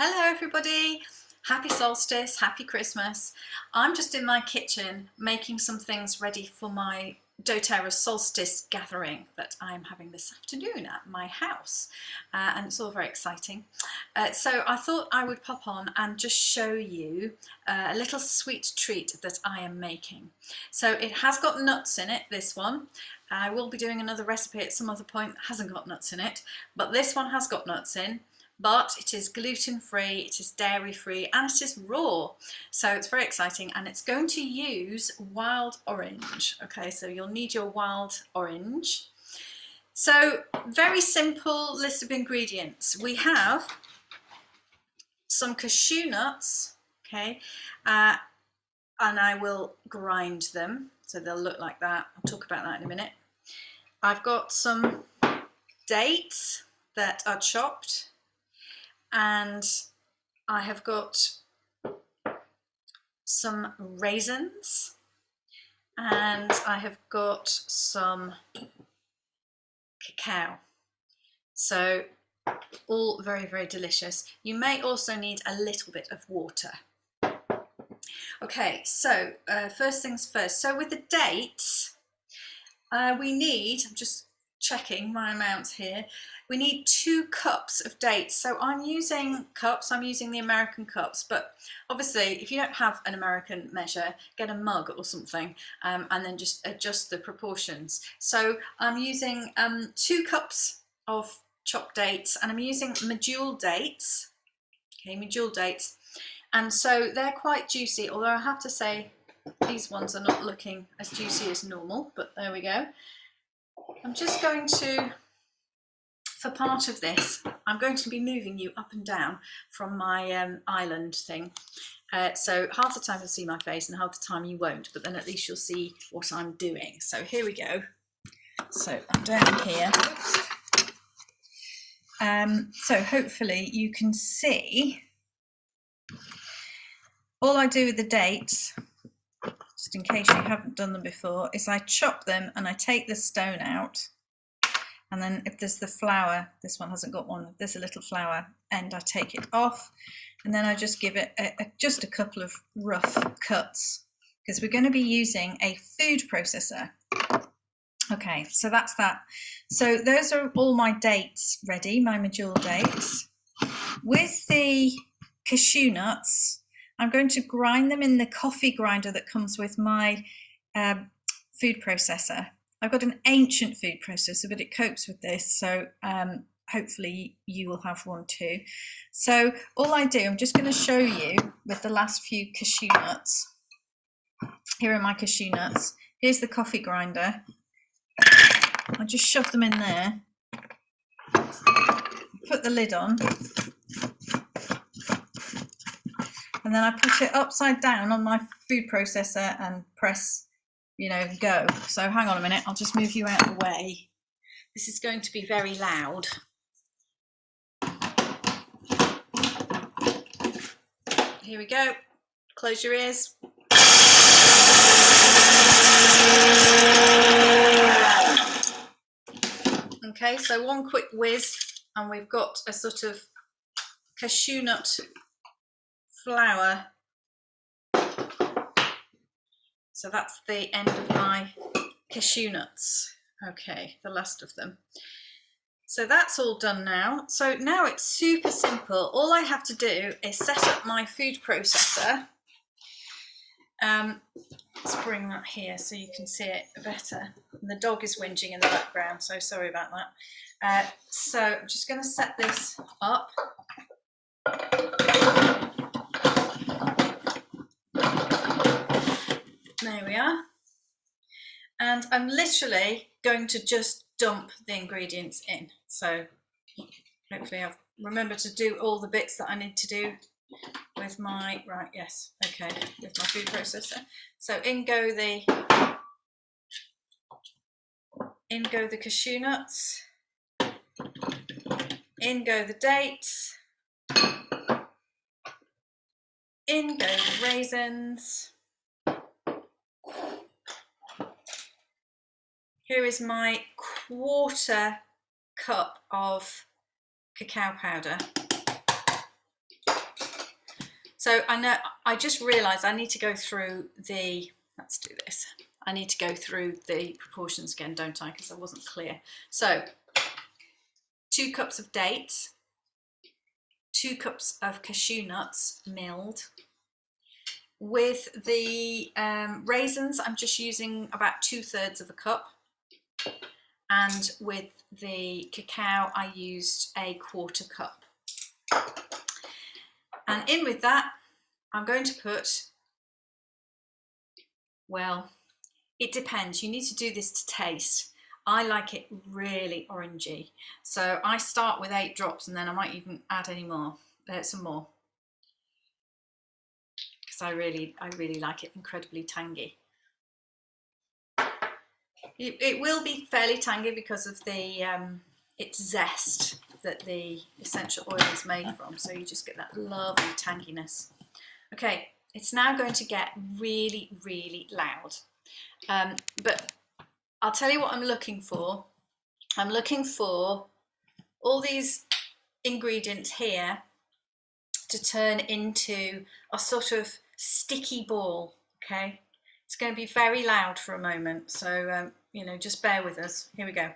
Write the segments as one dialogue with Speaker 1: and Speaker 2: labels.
Speaker 1: Hello everybody, happy solstice, happy Christmas. I'm just in my kitchen making some things ready for my doTERRA solstice gathering that I'm having this afternoon at my house, and it's all very exciting. So I thought I would pop on and just show you a little sweet treat that I am making. So it has got nuts in it, this one. I will be doing another recipe at some other point that hasn't got nuts in it, but this one has got nuts in. But it is gluten-free, it is dairy-free, and it is raw. So it's very exciting, and it's going to use wild orange. Okay, so you'll need your wild orange. So very simple list of ingredients. We have some cashew nuts, okay, and I will grind them, so they'll look like that. I'll talk about that in a minute. I've got some dates that are chopped, and I have got some raisins, and I have got some cacao. So all very, very delicious. You may also need a little bit of water. Okay, so first things first. So with the dates, we need, I'm just checking my amount here, we need 2 cups of dates. So I'm using cups, I'm using the American cups, but obviously if you don't have an American measure, get a mug or something, and then just adjust the proportions. So I'm using 2 cups of chopped dates, and I'm using medjool dates, okay, medjool dates, and so they're quite juicy, although I have to say these ones are not looking as juicy as normal, but there we go. I'm just going to, for part of this, I'm going to be moving you up and down from my island thing. So half the time you'll see my face and half the time you won't, but then at least you'll see what I'm doing. So here we go. So I'm down here. So hopefully you can see. All I do with the dates, just in case you haven't done them before, is I chop them and I take the stone out, and then if there's the flower, this one hasn't got one, if there's a little flower end, I take it off, and then I just give it just a couple of rough cuts, because we're going to be using a food processor. Okay, so that's that. So those are all my dates ready, my medjool dates. With the cashew nuts, I'm going to grind them in the coffee grinder that comes with my food processor. I've got an ancient food processor, but it copes with this, so hopefully you will have one too. So all I do, I'm just going to show you with the last few cashew nuts. Here are my cashew nuts. Here's the coffee grinder. I just shove them in there, put the lid on, and then I put it upside down on my food processor and press, you know, go. So hang on a minute, I'll just move you out of the way. This is going to be very loud. Here we go. Close your ears. Okay, so one quick whiz, and we've got a sort of cashew nut flour. So that's the end of my cashew nuts. Okay, the last of them. So that's all done now. So now it's super simple. All I have to do is set up my food processor. Let's bring that here so you can see it better. And the dog is whinging in the background, so sorry about that. So I'm just going to set this up. There we are. And I'm literally going to just dump the ingredients in. So hopefully I've remembered to do all the bits that I need to do with my, right, yes, okay, with my food processor. So in go the cashew nuts, in go the dates, in go the raisins. Here is my 1/4 cup of cacao powder. So I know, I just realised I need to go through the, let's do this. I need to go through the proportions again, don't I? Because I wasn't clear. So 2 cups of dates, 2 cups of cashew nuts milled. With the raisins, I'm just using about 2/3 of a cup. And with the cacao, I used a 1/4 cup. And in with that, I'm going to put, well, it depends. You need to do this to taste. I like it really orangey. So I start with 8 drops and then I might even add any more, some more. Because I really like it incredibly tangy. It will be fairly tangy because of the its zest that the essential oil is made from. So you just get that lovely tanginess. Okay, it's now going to get really, really loud. But I'll tell you what I'm looking for. I'm looking for all these ingredients here to turn into a sort of sticky ball, okay? It's going to be very loud for a moment, so you know, just bear with us. Here we go.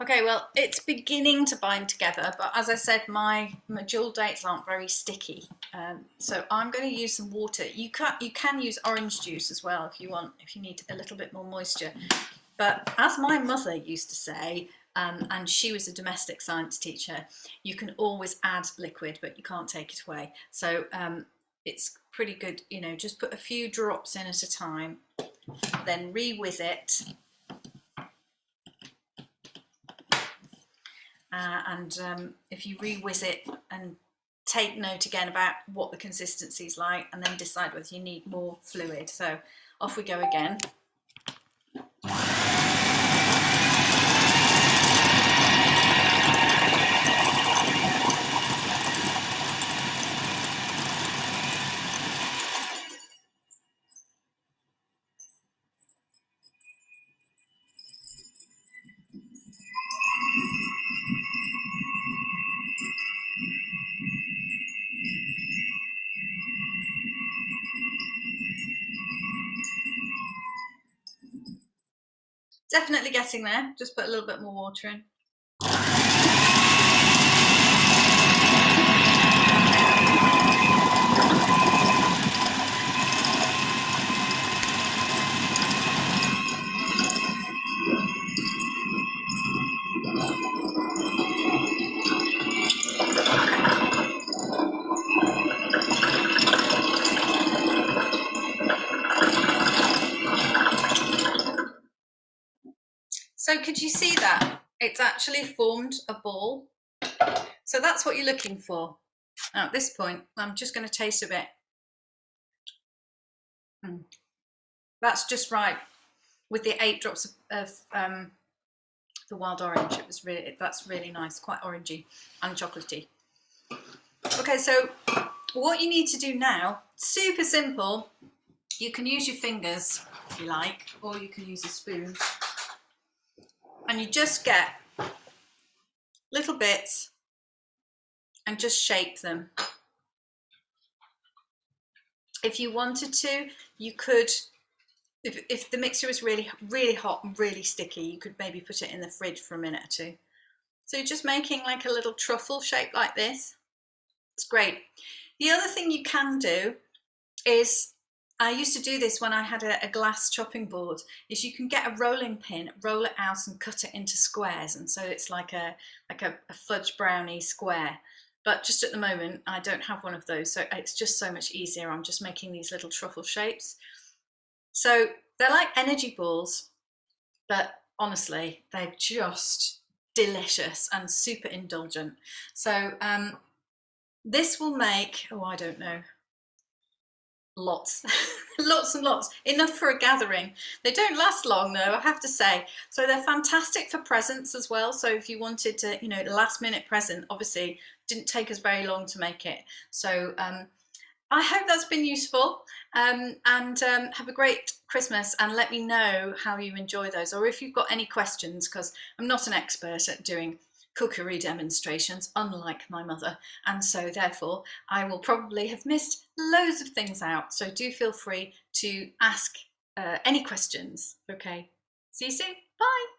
Speaker 1: Okay, well, it's beginning to bind together, but as I said, my jewel dates aren't very sticky, so I'm going to use some water. You can use orange juice as well if you want, if you need a little bit more moisture. But as my mother used to say, and she was a domestic science teacher, you can always add liquid, but you can't take it away. So it's pretty good, you know, just put a few drops in at a time, then re-whiz it. If you re-whiz it and take note again about what the consistency is like, and then decide whether you need more fluid. So off we go again. Definitely getting there, just put a little bit more water in. So could you see that? It's actually formed a ball. So that's what you're looking for. Now at this point, I'm just going to taste a bit. That's just right. With the 8 drops of the wild orange, that's really nice, quite orangey and chocolatey. Okay, so what you need to do now, super simple. You can use your fingers if you like, or you can use a spoon. And you just get little bits and just shape them. If you wanted to, you could, if the mixture was really, really hot and really sticky, you could maybe put it in the fridge for a minute or two. So you're just making like a little truffle shape like this. It's great. The other thing you can do is, I used to do this when I had a glass chopping board, is you can get a rolling pin, roll it out and cut it into squares, and so it's like a fudge brownie square. But just at the moment I don't have one of those, so it's just so much easier. I'm just making these little truffle shapes. So they're like energy balls, but honestly they're just delicious and super indulgent. So this will make, oh I don't know, lots lots and lots, enough for a gathering. They don't last long though, I have to say. So they're fantastic for presents as well. So if you wanted to, you know, last minute present, obviously didn't take us very long to make it. So I hope that's been useful, and have a great Christmas, and let me know how you enjoy those, or if you've got any questions, because I'm not an expert at doing cookery demonstrations, unlike my mother, and so therefore I will probably have missed loads of things out. So do feel free to ask any questions. Okay, see you soon. Bye.